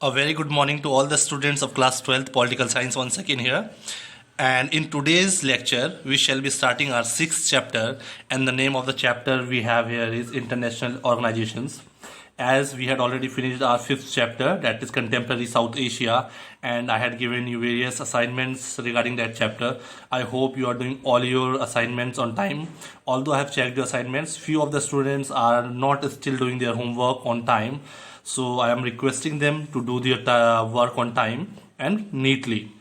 A very good morning to all the students of class 12th political science once again here. And in today's lecture, we shall be starting our sixth chapter, and the name of the chapter we have here is International Organizations. As we had already finished our fifth chapter, that is Contemporary South Asia, and I had given you various assignments regarding that chapter. I hope you are doing all your assignments on time. Although I have checked the assignments, few of the students are not still doing their homework on time. So I am requesting them to do their work on time and neatly.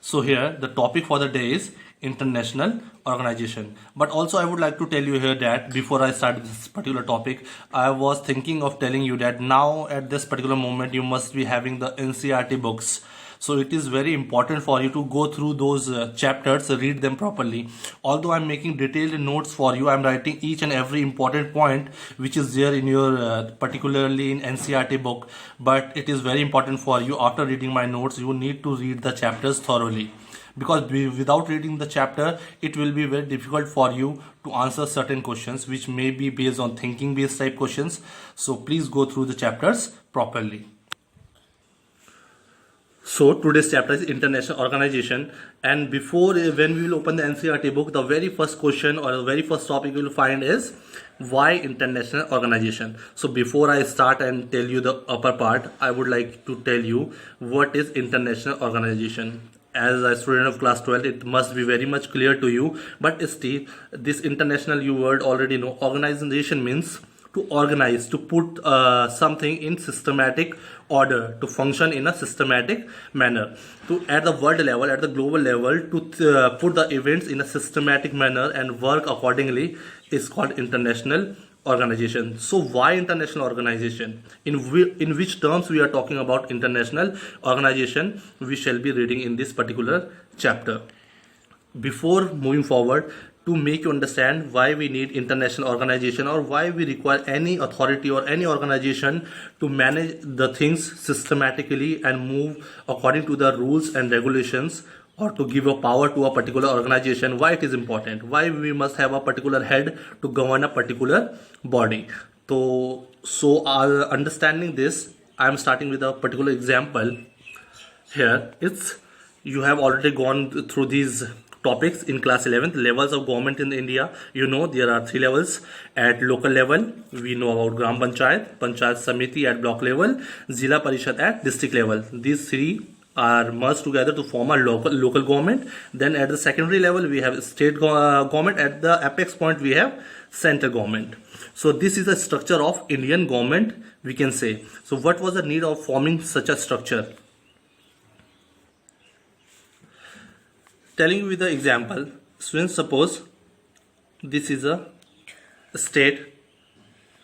So here the topic for the day is international organization. But also I would like to tell you here that before I start this particular topic, I was thinking of telling you that now at this particular moment you must be having the NCERT books. So it is very important for you to go through those chapters, read them properly. Although I'm making detailed notes for you, I'm writing each and every important point which is there in your particularly in NCERT book. But it is very important for you, after reading my notes, you need to read the chapters thoroughly. Because without reading the chapter, it will be very difficult for you to answer certain questions which may be based on thinking based type questions. So please go through the chapters properly. So today's chapter is international organization, and before when we will open the NCERT book, the very first question or the very first topic you will find is why international organization. So before I start and tell you the upper part, I would like to tell you what is international organization. As a student of class 12, it must be very much clear to you, but still this international you word already know. Organization means to organize, to put something in systematic order, to function in a systematic manner, to at the world level, at the global level, to put the events in a systematic manner and work accordingly is called international organization. So why international organization? In which terms we are talking about international organization, we shall be reading in this particular chapter. Before moving forward, to make you understand why we need international organization or why we require any authority or any organization to manage the things systematically and move according to the rules and regulations, or to give a power to a particular organization, why it is important, why we must have a particular head to govern a particular body. So understanding this, I am starting with a particular example. Here it's, you have already gone through these topics in class 11th, levels of government in India. You know there are three levels. At local level we know about Gram Panchayat, Panchayat Samiti at block level, Zilla Parishad at district level. These three are merged together to form a local government. Then at the secondary level we have state government. At the apex point we have central government. So this is the structure of Indian government, we can say. So what was the need of forming such a structure? Telling you with the example, suppose this is a state,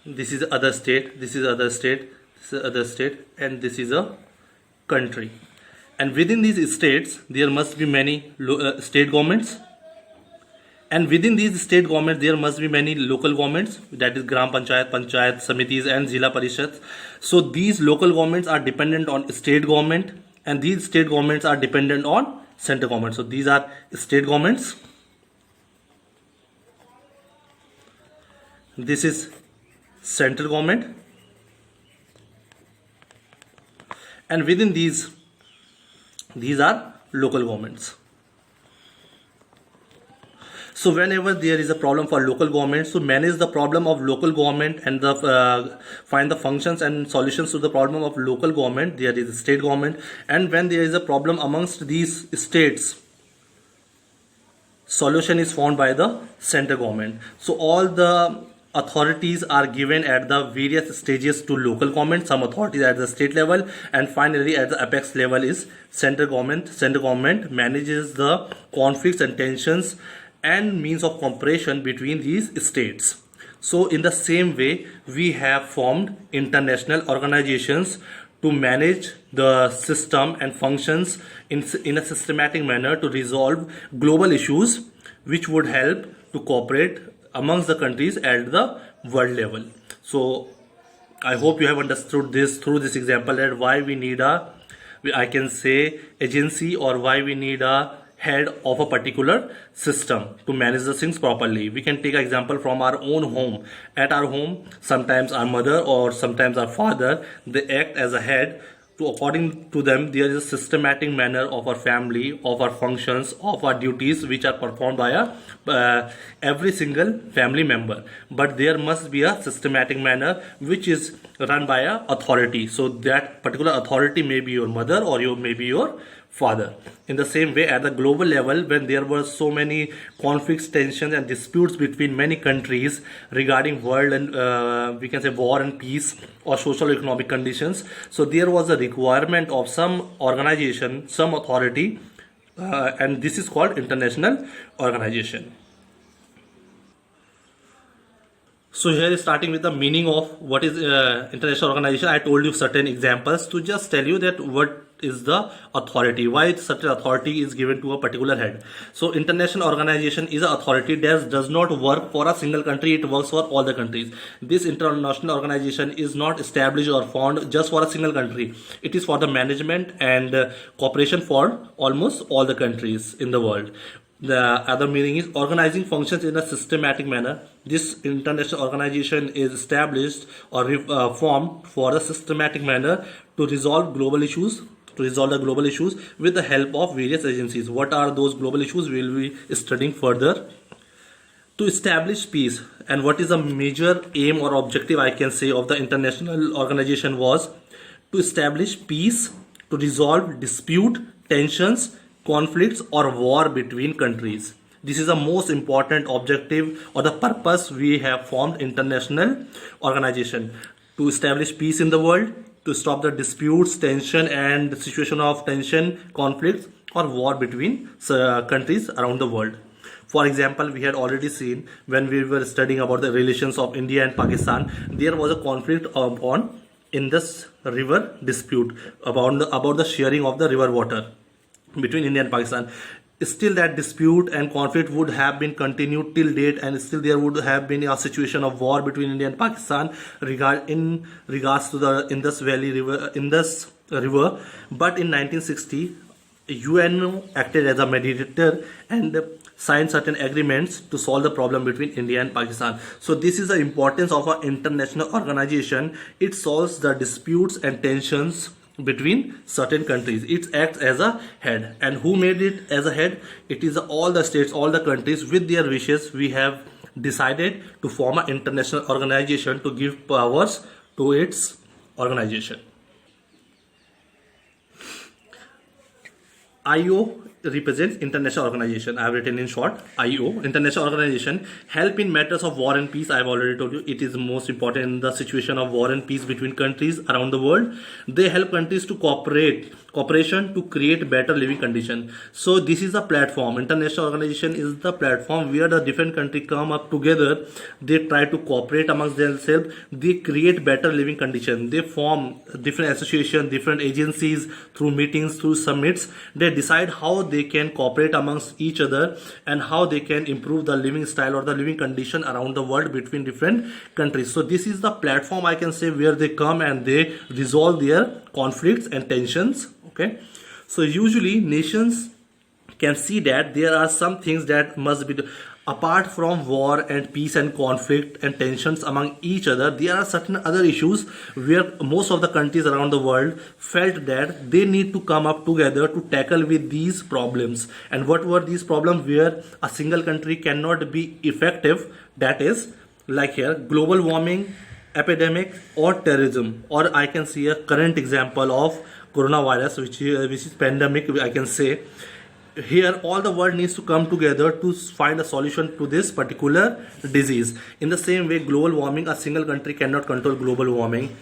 this is other state, this is other state, this is other state, and this is a country. And within these states, there must be many state governments. And within these state governments, there must be many local governments, that is Gram Panchayat, Panchayat Samitis and Zilla Parishads. So these local governments are dependent on state government, and these state governments are dependent on central government. So these are state governments. This is central government. And within these are local governments. So whenever there is a problem for local government, to manage the problem of local government and find the functions and solutions to the problem of local government, there is state government. And when there is a problem amongst these states, solution is found by the central government. So all the authorities are given at the various stages to local government, some authorities at the state level, and finally at the apex level is central government. Central government manages the conflicts and tensions and means of cooperation between these states. So in the same way, we have formed international organizations to manage the system and functions in a systematic manner to resolve global issues which would help to cooperate amongst the countries at the world level. So I hope you have understood this through this example, that why we need I can say agency, or why we need a head of a particular system to manage the things properly. We can take an example from our own home. At our home, sometimes our mother or sometimes our father, they act as a head according to them, there is a systematic manner of our family, of our functions, of our duties, which are performed by every single family member. But there must be a systematic manner which is run by a authority. So that particular authority may be your mother or maybe your father. In the same way, at the global level, when there were so many conflicts, tensions, and disputes between many countries regarding world and we can say war and peace or social economic conditions, so there was a requirement of some organization, some authority, and this is called international organization. So here is starting with the meaning of what is international organization. I told you certain examples to just tell you that what is the authority, why such an authority is given to a particular head. So international organization is an authority that does not work for a single country, it works for all the countries. This international organization is not established or formed just for a single country. It is for the management and cooperation for almost all the countries in the world. The other meaning is organizing functions in a systematic manner. This international organization is established or formed for a systematic manner to resolve global issues, to resolve the global issues with the help of various agencies. What are those global issues? We will be studying further. To establish peace, and what is a major aim or objective, I can say, of the international organization was to establish peace, to resolve dispute, tensions, conflicts or war between countries. This is the most important objective or the purpose we have formed international organization, to establish peace in the world, to stop the disputes, tension and the situation of tension, conflicts or war between countries around the world. For example, we had already seen when we were studying about the relations of India and Pakistan, there was a conflict on Indus River dispute about the sharing of the river water between India and Pakistan. Still that dispute and conflict would have been continued till date, and still there would have been a situation of war between India and Pakistan in regards to the Indus River. But in 1960, UN acted as a mediator and signed certain agreements to solve the problem between India and Pakistan. So this is the importance of an international organization. It solves the disputes and tensions between certain countries. It acts as a head. And who made it as a head? It is all the states, all the countries with their wishes. We have decided to form an international organization to give powers to its organization. IO represents international organization. I have written in short IO, international organization, help in matters of war and peace. I have already told you it is most important in the situation of war and peace between countries around the world. They help countries to cooperation to create better living condition. So this is a platform. International organization is the platform where the different countries come up together. They try to cooperate amongst themselves. They create better living condition. They form different associations, different agencies through meetings, through summits. They decide how they can cooperate amongst each other and how they can improve the living style or the living condition around the world between different countries. So this is the platform, I can say, where they come and they resolve their conflicts and tensions. Okay, so usually nations can see that there are some things that must be apart from war and peace and conflict and tensions among each other. There are certain other issues where most of the countries around the world felt that they need to come up together to tackle with these problems. And what were these problems where a single country cannot be effective? That is, like here, global warming, epidemic or terrorism, or I can see a current example of coronavirus, which is pandemic, I can say. Here all the world needs to come together to find a solution to this particular disease. In the same way, global warming, a single country cannot control global warming.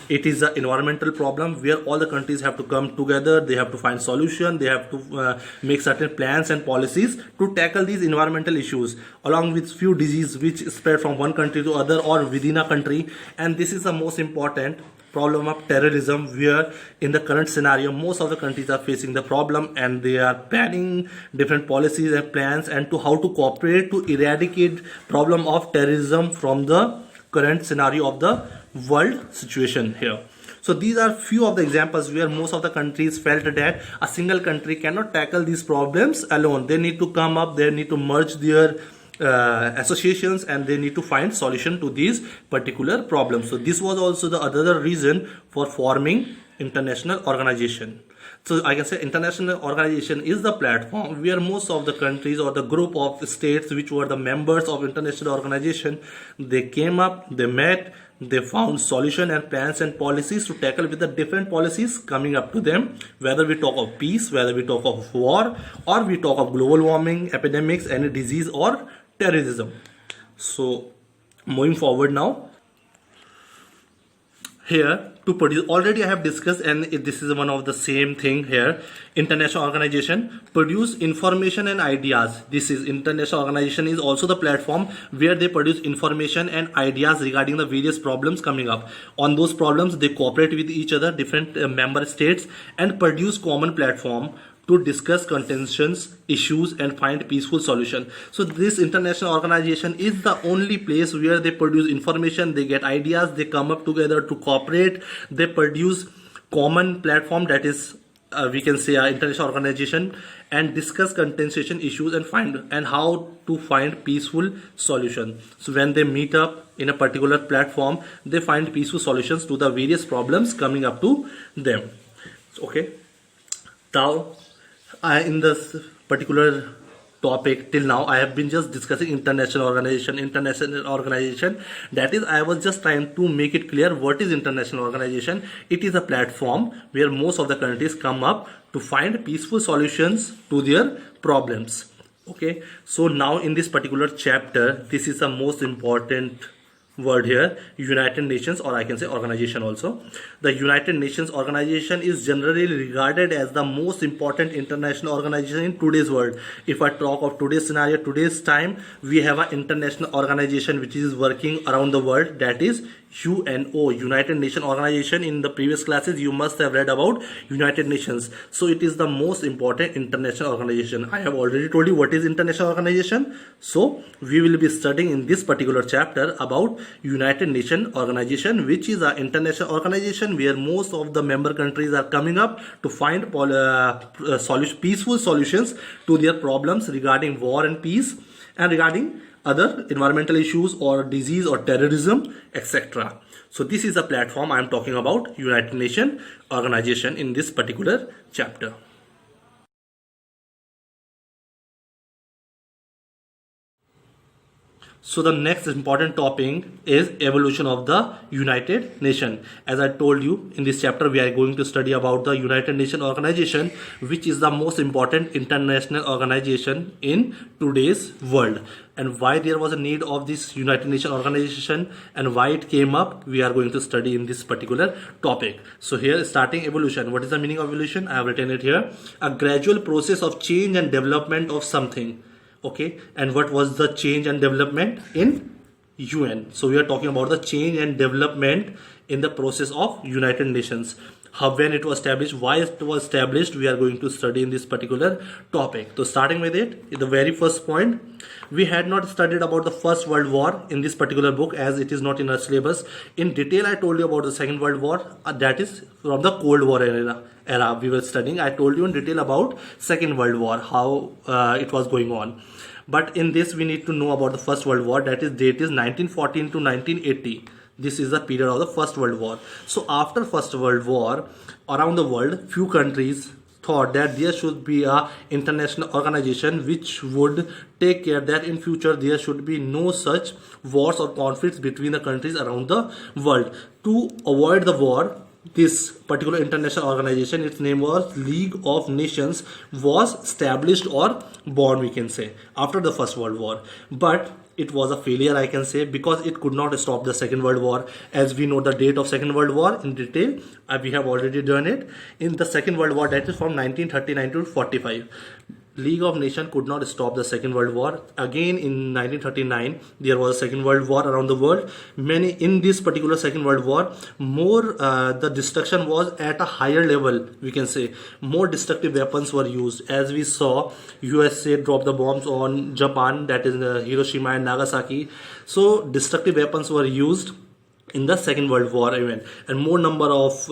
It is an environmental problem where all the countries have to come together. They have to find solution. They have to make certain plans and policies to tackle these environmental issues, along with few diseases which spread from one country to other or within a country. And this is the most important problem of terrorism, where in the current scenario most of the countries are facing the problem and they are planning different policies and plans and to how to cooperate to eradicate problem of terrorism from the current scenario of the world situation here. So these are few of the examples where most of the countries felt that a single country cannot tackle these problems alone. They need to come up, they need to merge their associations and they need to find solution to these particular problems. So this was also the other reason for forming international organization. So I can say international organization is the platform where most of the countries or the group of states which were the members of international organization, they came up, they met, they found solution and plans and policies to tackle with the different policies coming up to them, whether we talk of peace, whether we talk of war, or we talk of global warming, epidemics, any disease or terrorism. So moving forward now, here to produce, already I have discussed, and this is one of the same thing here. International organization produce information and ideas. This is international organization is also the platform where they produce information and ideas regarding the various problems coming up. On those problems they cooperate with each other, different member states, and produce common platform to discuss contentions, issues, and find peaceful solution. So this international organization is the only place where they produce information, they get ideas, they come up together to cooperate, they produce common platform, that is we can say international organization, and discuss contentious issues and how to find peaceful solution. So when they meet up in a particular platform, they find peaceful solutions to the various problems coming up to them. Okay, now in this particular topic till now I have been just discussing international organization. That is, I was just trying to make it clear what is international organization. It is a platform where most of the countries come up to find peaceful solutions to their problems. Okay, so now in this particular chapter, this is the most important word here, United Nations, or I can say organization also. The United Nations organization is generally regarded as the most important international organization in today's world. If I talk of today's scenario, today's time, we have an international organization which is working around the world, that is UNO, United Nations Organization. In the previous classes you must have read about United Nations. So it is the most important international organization. I have already told you what is international organization. So we will be studying in this particular chapter about United Nations Organization, which is an international organization where most of the member countries are coming up to find peaceful solutions to their problems regarding war and peace, and regarding other environmental issues or disease or terrorism, etc. So this is a platform I am talking about, United Nations Organization, in this particular chapter. So the next important topic is evolution of the United Nations. As I told you, in this chapter we are going to study about the United Nations Organization, which is the most important international organization in today's world. And why there was a need of this United Nations Organization and why it came up, we are going to study in this particular topic. So here, starting evolution. What is the meaning of evolution? I have written it here. A gradual process of change and development of something. Okay, and what was the change and development in UN? So we are talking about the change and development in the process of United Nations. How, when it was established, why it was established, we are going to study in this particular topic. So starting with it, the very first point, we had not studied about the First World War in this particular book as it is not in our syllabus. In detail, I told you about the Second World War, that is from the Cold War era we were studying. I told you in detail about Second World War, how it was going on. But in this, we need to know about the First World War, that is date is 1914 to 1980. This is the period of the First World War. So after First World War, around the world, few countries thought that there should be a international organization which would take care that in future there should be no such wars or conflicts between the countries around the world. To avoid the war, this particular international organization, its name was League of Nations, was established or born, we can say, after the First World War. But it was a failure, I can say, because it could not stop the Second World War. As we know the date of Second World War in detail, we have already done it. In the Second World War, that is from 1939 to 45. League of Nations could not stop the Second World War. Again in 1939 there was a Second World War around the world. In this particular Second World War, more the destruction was at a higher level, we can say. More destructive weapons were used. As we saw, USA dropped the bombs on Japan, that is Hiroshima and Nagasaki. So destructive weapons were used in the Second World War event, and more number of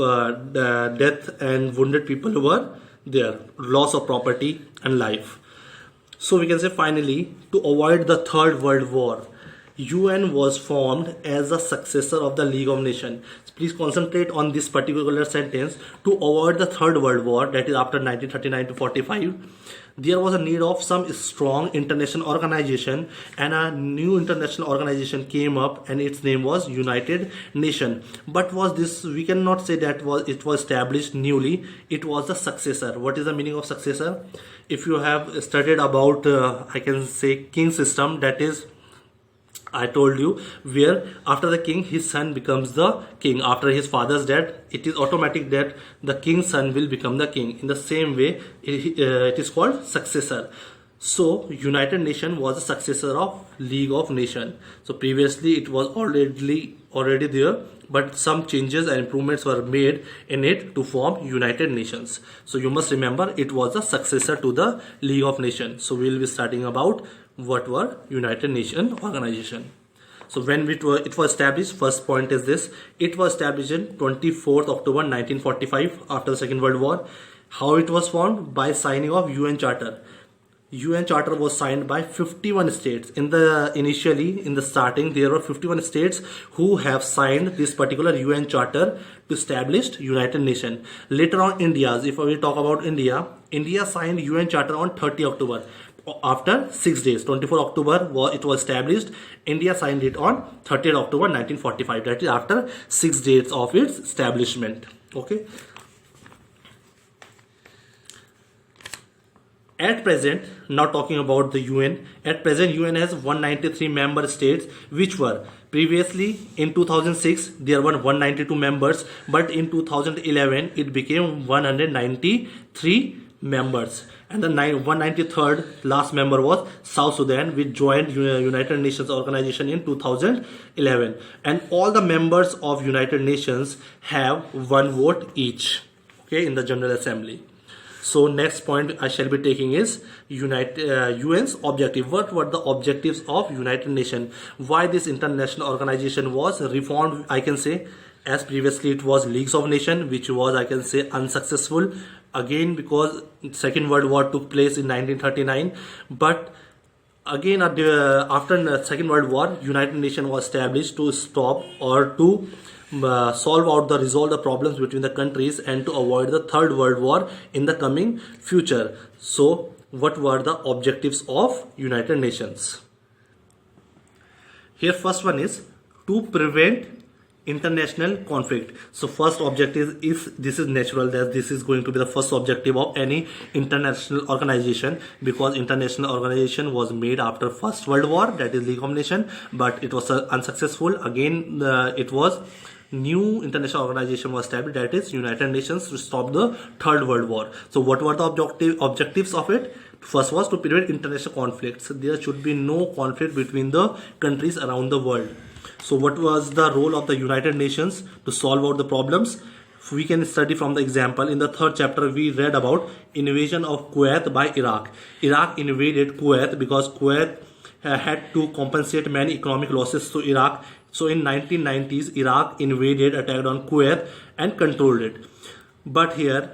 death and wounded people were there, loss of property and life. So we can say finally, to avoid the Third World War, UN was formed as a successor of the League of Nations. Please concentrate on this particular sentence. To avoid the Third World War, that is after 1939 to 45, there was a need of some strong international organization, and a new international organization came up, and its name was United Nations. But was this, we cannot say that was it was established newly. It was the successor. What is the meaning of successor? If you have studied about I can say king system, that is, I told you, where after the king, his son becomes the king. After his father's death, it is automatic that the king's son will become the king. In the same way, it is called successor. So United Nations was a successor of League of Nations. So previously it was already there, but some changes and improvements were made in it to form United Nations. So you must remember, it was a successor to the League of Nations. So we will be starting about what were United Nations organization. So when it was established, first point is this: it was established in 24th October 1945 after the Second World War. How it was formed? By signing of UN Charter. UN Charter was signed by 51 states. Initially in the starting, there were 51 states who have signed this particular UN Charter to establish United Nations. Later on, if we talk about India signed UN Charter on 30 October. After 6 days, 24 October it was established. India signed it on 30th October 1945. That is after 6 days of its establishment. Okay. At present, now talking about the UN, at present UN has 193 member states, which were previously in 2006 there were 192 members, but in 2011 it became 193 members. And the 193rd last member was South Sudan, which joined United Nations organization in 2011. And all the members of United Nations have one vote each, okay, in the General Assembly. So next point I shall be taking is UN's objective. What were the objectives of United Nations? Why this international organization was reformed? I can say, as previously it was Leagues of Nations, which was, I can say, unsuccessful. Again, because Second World War took place in 1939. But again, after the Second World War, United Nations was established to stop or to resolve the problems between the countries and to avoid the Third World War in the coming future. So what were the objectives of United Nations? Here first one is to prevent international conflict. So first objective, if this is natural, that this is going to be the first objective of any international organization, because international organization was made after First World War, that is League of Nations, but it was unsuccessful. Again, it was new international organization was established, that is United Nations, to stop the Third World War. So what were the objectives of it? First was to prevent international conflicts. There should be no conflict between the countries around the world. So what was the role of the United Nations to solve out the problems? We can study from the example. In the third chapter, we read about invasion of Kuwait by Iraq. Iraq invaded Kuwait because Kuwait had to compensate many economic losses to Iraq. So in 1990s, Iraq attacked on Kuwait and controlled it. But here,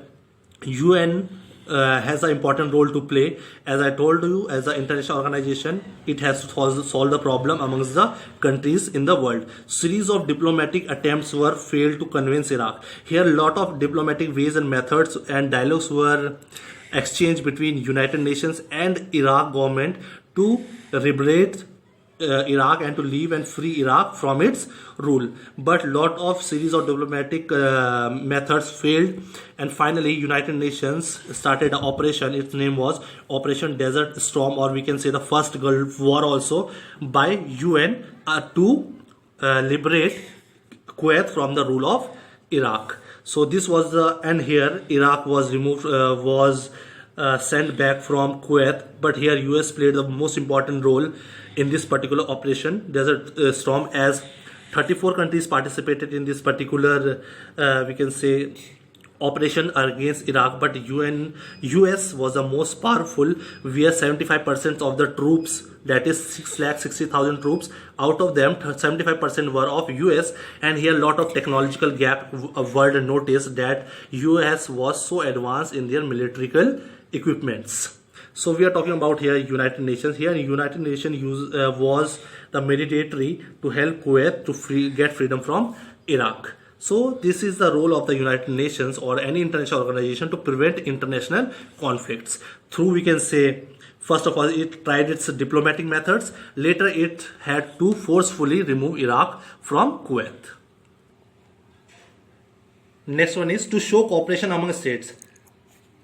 UN has an important role to play. As I told you, as an international organization, it has to solve the problem amongst the countries in the world. Series of diplomatic attempts were failed to convince Iraq. Here, a lot of diplomatic ways and methods and dialogues were exchanged between United Nations and Iraq government to liberate Iraq and to leave and free Iraq from its rule. But lot of series of diplomatic methods failed, and finally United Nations started an operation. Its name was Operation Desert Storm, or we can say the first Gulf War also, by UN to liberate Kuwait from the rule of Iraq. So this was and here Iraq was removed, sent back from Kuwait, but here US played the most important role in this particular operation Desert Storm, as 34 countries participated in this particular we can say operation against Iraq, but US was the most powerful, where 75% of the troops, that is 660,000 troops, out of them 75% were of US. And here a lot of technological gap. World noticed that US was so advanced in their military equipments. So we are talking about here United Nations. Here United Nations was the mediatory to help Kuwait to get freedom from Iraq. So this is the role of the United Nations or any international organization to prevent international conflicts. Through, we can say, first of all, it tried its diplomatic methods. Later, it had to forcefully remove Iraq from Kuwait. Next one is to show cooperation among states.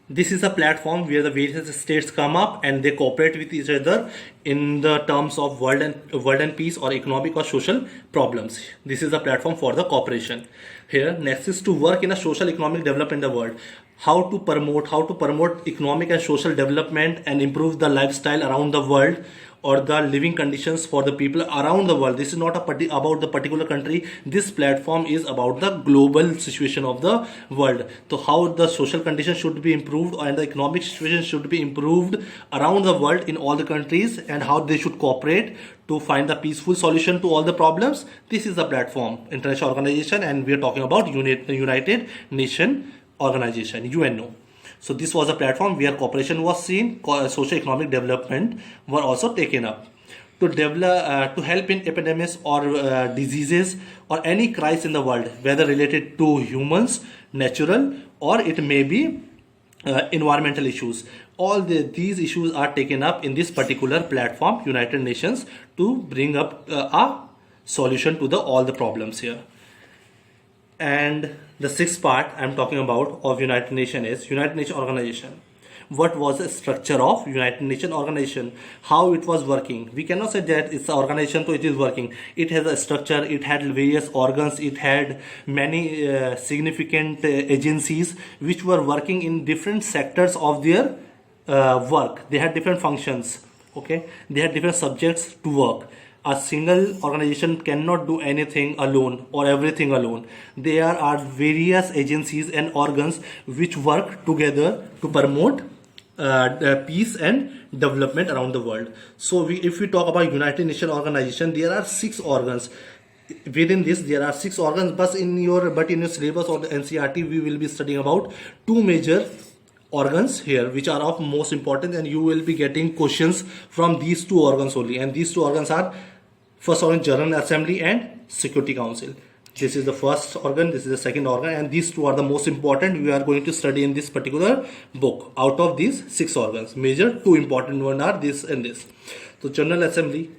This is a platform where the various states come up and they cooperate with each other in the terms of world and peace or economic or social problems. This is a platform for the cooperation. Here, next is to work in a social economic development in the world. How to promote economic and social development and improve the lifestyle around the world or the living conditions for the people around the world. This is not about the particular country. This platform is about the global situation of the world. So how the social conditions should be improved and the economic situation should be improved around the world in all the countries, and how they should cooperate to find the peaceful solution to all the problems. This is the platform, international organization, and we are talking about United Nations Organization, UNO. So this was a platform where cooperation was seen, socio-economic development were also taken up. To develop, to help in epidemics or diseases or any crisis in the world, whether related to humans, natural, or it may be environmental issues. All these issues are taken up in this particular platform, United Nations, to bring up a solution to all the problems here. And the sixth part I'm talking about of United Nations is United Nations Organization. What was the structure of United Nations Organization? How it was working? We cannot say that it's an organization, so it is working. It has a structure, it had various organs, it had many significant agencies which were working in different sectors of their work. They had different functions, okay? They had different subjects to work. A single organization cannot do anything alone or everything alone. There are various agencies and organs which work together to promote peace and development around the world. So if we talk about United Nations Organization, there are 6 organs. Within this, there are 6 organs, but in your syllabus or the NCERT, we will be studying about 2 major organs here which are of most important, and you will be getting questions from these 2 organs only. And these 2 organs are first organ, General Assembly and Security Council. This is the first organ, this is the second organ, and these 2 are the most important we are going to study in this particular book. Out of these 6 organs, major 2 important ones are this and this. So General Assembly,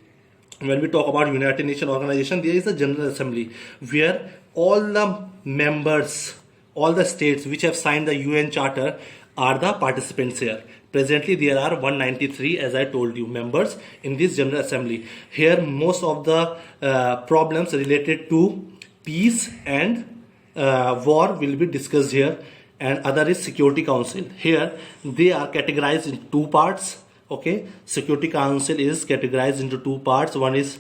when we talk about United Nations Organization, there is a General Assembly where all the members, all the states which have signed the UN Charter are the participants here. Presently there are 193, as I told you, members in this General Assembly. Here most of the problems related to peace and war will be discussed here, and other is Security Council. Here they are categorized in 2 parts. Okay, Security Council is categorized into 2 parts. One is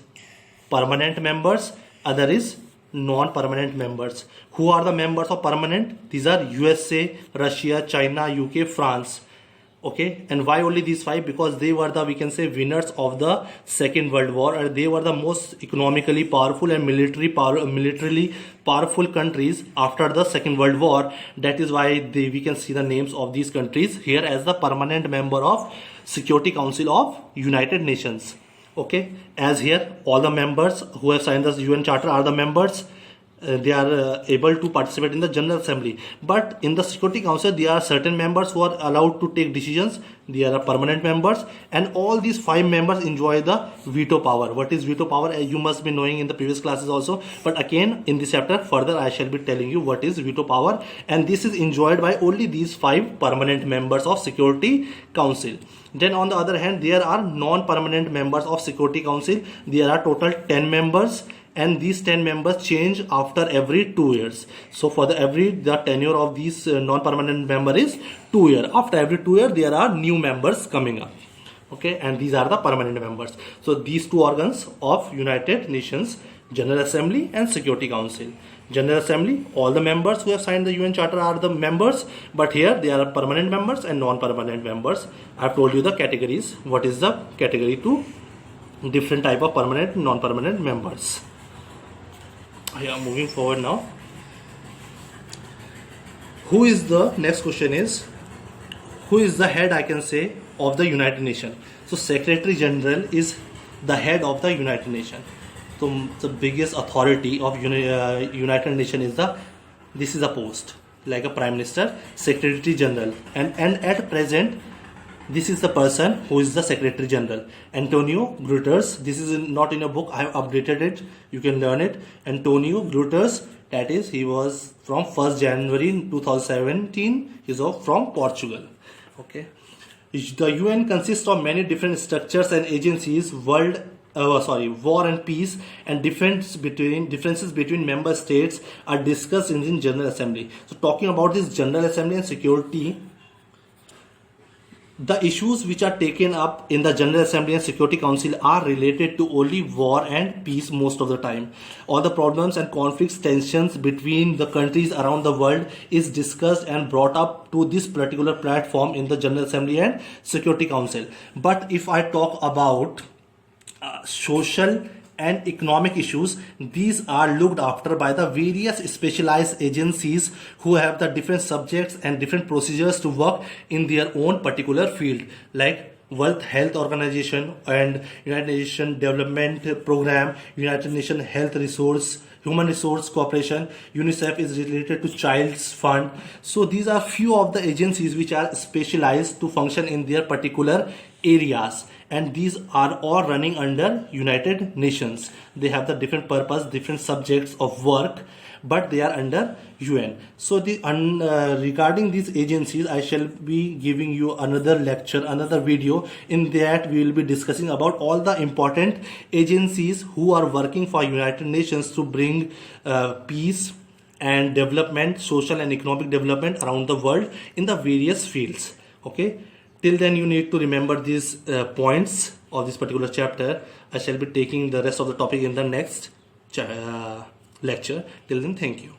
permanent members, other is non-permanent members. Who are the members of permanent? These are USA, Russia, China, UK, France. Okay, and why only these 5? Because they were the, we can say, winners of the Second World War, and they were the most economically powerful and militarily powerful countries after the Second World War. That is why we can see the names of these countries here as the permanent member of Security Council of United Nations. Okay, as here all the members who have signed the UN Charter are the members. They are able to participate in the General Assembly. But in the Security Council, there are certain members who are allowed to take decisions. They are permanent members, and all these 5 members enjoy the veto power. What is veto power? You must be knowing in the previous classes also. But again, in this chapter, further I shall be telling you what is veto power. And this is enjoyed by only these 5 permanent members of Security Council. Then on the other hand, there are non-permanent members of Security Council. There are total 10 members. And these 10 members change after every 2 years. So for the tenure of these non-permanent member is 2 years. After every 2 years, there are new members coming up. Okay, and these are the permanent members. So these 2 organs of United Nations, General Assembly and Security Council. General Assembly, all the members who have signed the UN Charter are the members, but here they are permanent members and non-permanent members. I have told you the categories. What is the category 2? Different type of permanent and non-permanent members. Yeah, moving forward now. Who is the next question is, who is the head, I can say, of the United Nations. So Secretary General is the head of the United Nations. So the biggest authority of United Nations is this is a post like a Prime Minister, Secretary General, and at present this is the person who is the Secretary General, Antonio Guterres. This is not in a book, I have updated it, you can learn it. Antonio Guterres, that is, he was from 1st January 2017, he is from Portugal. Okay. The UN consists of many different structures and agencies, war and peace, and differences between member states are discussed in the General Assembly. So talking about this General Assembly and security, the issues which are taken up in the General Assembly and Security Council are related to only war and peace most of the time. All the problems and conflicts, tensions between the countries around the world is discussed and brought up to this particular platform in the General Assembly and Security Council. But if I talk about social and economic issues, these are looked after by the various specialized agencies who have the different subjects and different procedures to work in their own particular field, like World Health Organization and United Nations Development Program, United Nations Human Resource Cooperation, UNICEF is related to Child's Fund. So these are few of the agencies which are specialized to function in their particular areas, and these are all running under United Nations. They have the different purpose, different subjects of work, but they are under UN. So regarding these agencies, I shall be giving you another lecture, another video. In that we will be discussing about all the important agencies who are working for United Nations to bring peace and development, social and economic development around the world in the various fields. Okay. Till then you need to remember these points of this particular chapter. I shall be taking the rest of the topic in the next lecture. Till then, thank you.